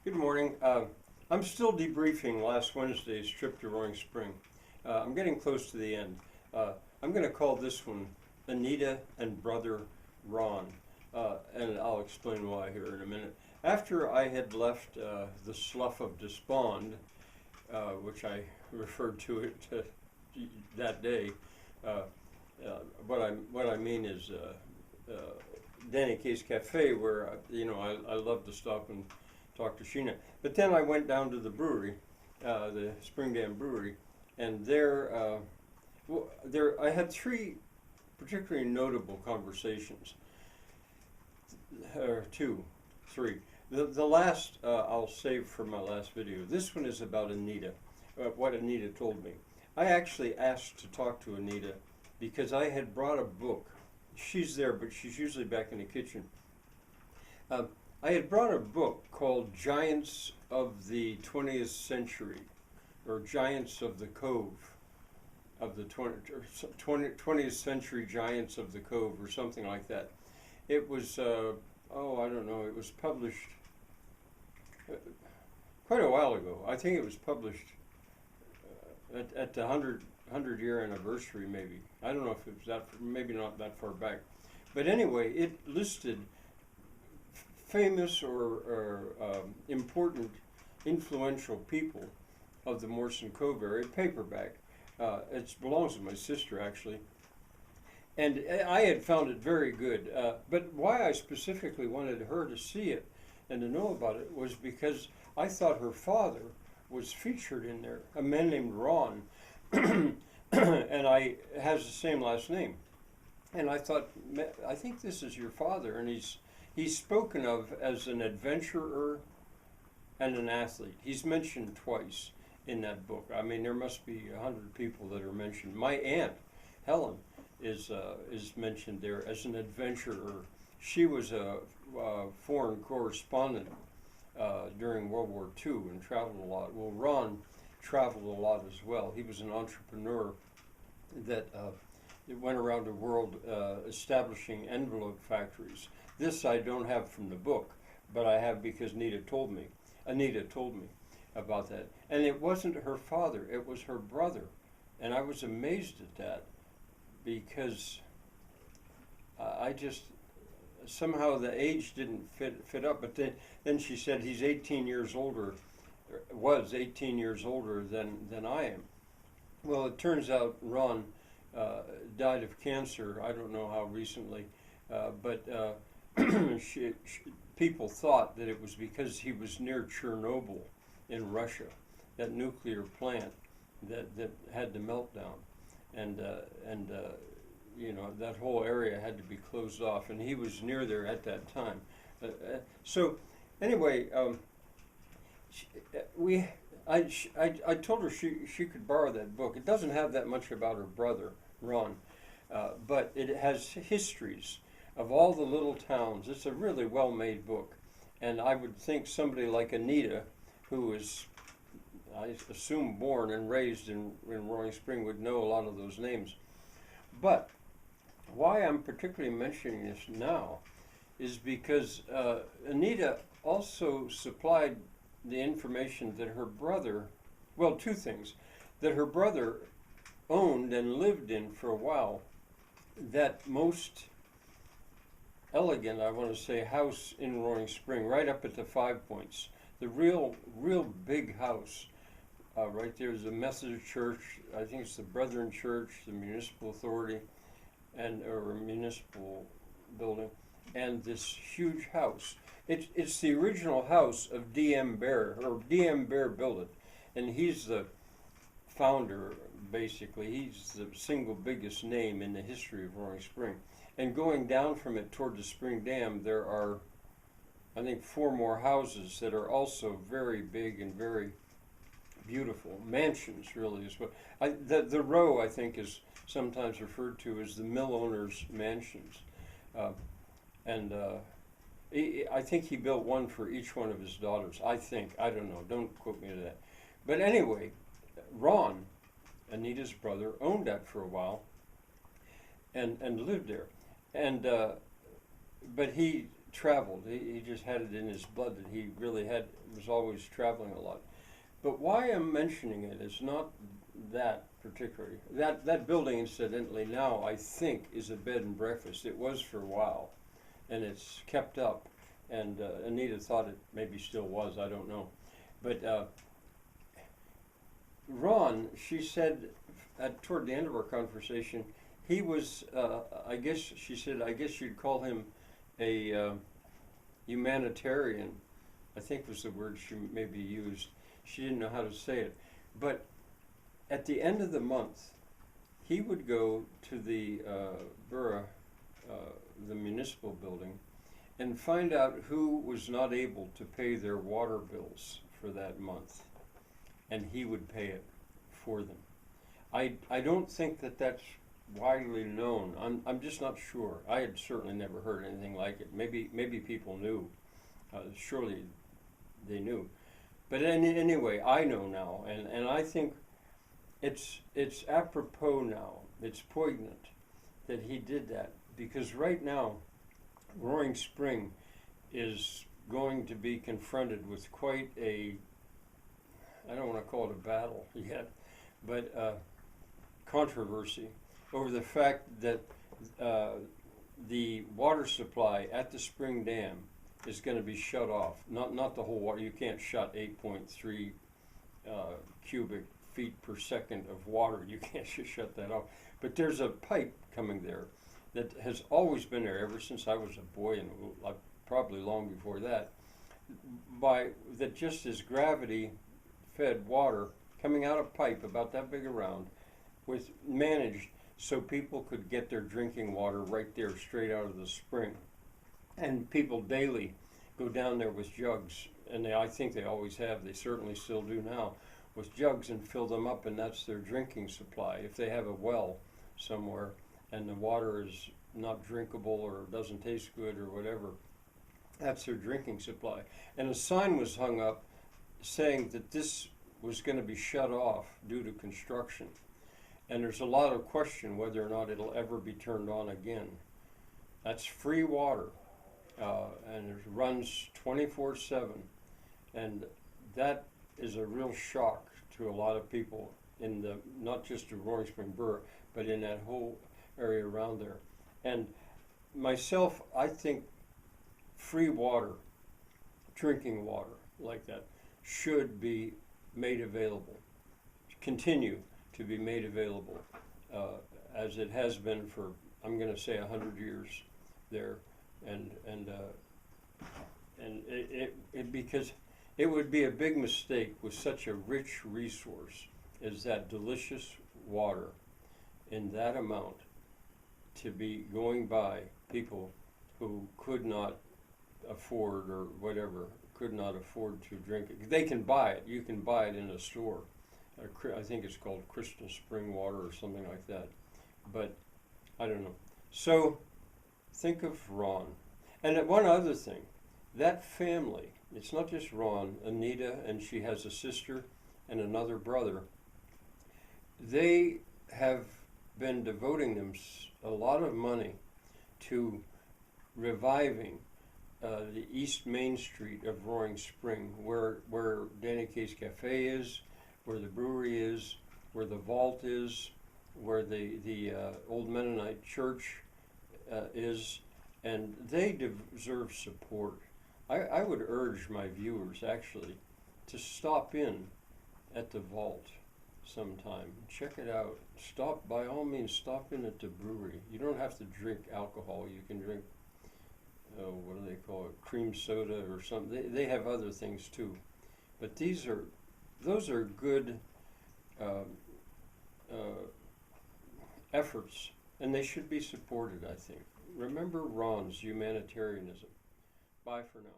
Good morning. I'm still debriefing last Wednesday's trip to Roaring Spring. I'm getting close to the end. I'm going to call this one Anita and Brother Ron, and I'll explain why here in a minute. After I had left the Slough of Despond, which I referred to it that day, what I mean is Danny K's Cafe, where I love to stop and talk to Sheena. But then I went down to the brewery, the Spring Dam Brewery, and there I had three particularly notable conversations, or two, three. The last I'll save for my last video. This one is about Anita, what Anita told me. I actually asked to talk to Anita because I had brought a book. She's there, but she's usually back in the kitchen. I had brought a book called Giants of the 20th Century, or Giants of the Cove, of the 20th Century Giants of the Cove, or something like that. It was, I don't know, it was published quite a while ago. I think it was published at the 100-year anniversary, maybe. I don't know if it was that, maybe not that far back. But anyway, it listed famous or important, influential people of the Morrison Cove area, paperback. It belongs to my sister, actually. And I had found it very good. But why I specifically wanted her to see it and to know about it was because I thought her father was featured in there, a man named Ron, and has the same last name. And I thought, I think this is your father, and he's spoken of as an adventurer and an athlete. He's mentioned twice in that book. I mean, there must be 100 people that are mentioned. My aunt, Helen, is mentioned there as an adventurer. She was a foreign correspondent during World War II and traveled a lot. Well, Ron traveled a lot as well. He was an entrepreneur that went around the world establishing envelope factories. This I don't have from the book, but I have because Anita told me about that. And it wasn't her father, it was her brother. And I was amazed at that because I just, somehow the age didn't fit up. But then she said he's 18 years older, was 18 years older than I am. Well, it turns out Ron died of cancer, I don't know how recently, but people thought that it was because he was near Chernobyl in Russia, that nuclear plant that had the meltdown, and that whole area had to be closed off, and he was near there at that time. So anyway, I told her she could borrow that book. It doesn't have that much about her brother Ron, but it has histories of all the little towns. It's a really well-made book, and I would think somebody like Anita, who was, I assume, born and raised in Roaring Spring, would know a lot of those names. But why I'm particularly mentioning this now is because Anita also supplied the information that her brother, well, two things, that her brother owned and lived in for a while, that most elegant, I want to say, house in Roaring Spring, right up at the 5 Points. The real big house. Right there's a Methodist church, I think it's the Brethren Church, the municipal authority, or a municipal building, and this huge house. It's the original house of D.M. Bear, or D.M. Bear built it, and he's the founder, basically. He's the single biggest name in the history of Roaring Spring. And going down from it toward the Spring Dam, there are, I think, 4 more houses that are also very big and very beautiful. Mansions, really, is what the row, I think, is sometimes referred to as the mill owner's mansions. I think he built one for each one of his daughters. I think. I don't know. Don't quote me to that. But anyway, Ron, Anita's brother, owned that for a while and lived there. And but he traveled. He just had it in his blood that he really was always traveling a lot. But why I'm mentioning it is not that particularly. That building, incidentally, now I think is a bed and breakfast. It was for a while, and it's kept up. And Anita thought it maybe still was. I don't know. But Ron, she said toward the end of our conversation, he was, I guess she said, I guess you'd call him a humanitarian, I think was the word she maybe used. She didn't know how to say it. But at the end of the month, he would go to the borough, the municipal building, and find out who was not able to pay their water bills for that month, and he would pay it for them. I don't think that that's widely known. I'm just not sure. I had certainly never heard anything like it. Maybe people knew. Surely they knew. But anyway, I know now, and I think it's apropos now. It's poignant that he did that, because right now, Roaring Spring is going to be confronted with quite a, I don't want to call it a battle yet, but controversy over the fact that the water supply at the Spring Dam is going to be shut off. Not the whole water. You can't shut 8.3 cubic feet per second of water. You can't just shut that off. But there's a pipe coming there that has always been there ever since I was a boy, and probably long before that. That just as gravity-fed water coming out of pipe about that big around, was managed so people could get their drinking water right there, straight out of the spring. And people daily go down there with jugs, and I think they always have. They certainly still do now, with jugs, and fill them up, and that's their drinking supply. If they have a well somewhere and the water is not drinkable or doesn't taste good or whatever, that's their drinking supply. And a sign was hung up saying that this was going to be shut off due to construction. And there's a lot of question whether or not it'll ever be turned on again. That's free water, and it runs 24/7. And that is a real shock to a lot of people in the, not just the Roaring Spring Borough, but in that whole area around there. And myself, I think free water, drinking water like that, should be made available, continue to be made available, as it has been for, I'm going to say, 100 years there, and because it would be a big mistake with such a rich resource as that delicious water in that amount to be going by people who could not afford, or whatever, could not afford to drink it. They can buy it. You can buy it in a store. I think it's called Crystal Spring Water or something like that. But I don't know. So think of Ron. And one other thing, that family, it's not just Ron, Anita, and she has a sister and another brother. They have been devoting them a lot of money to reviving the East Main Street of Roaring Spring, where Danny Kaye's Cafe is, where the brewery is, where the vault is, where the old Mennonite church is, and they deserve support. I would urge my viewers, actually, to stop in at the vault sometime. Check it out. By all means, stop in at the brewery. You don't have to drink alcohol. You can drink, what do they call it, cream soda or something. They have other things too. But those are good efforts, and they should be supported, I think. Remember Ron's humanitarianism. Bye for now.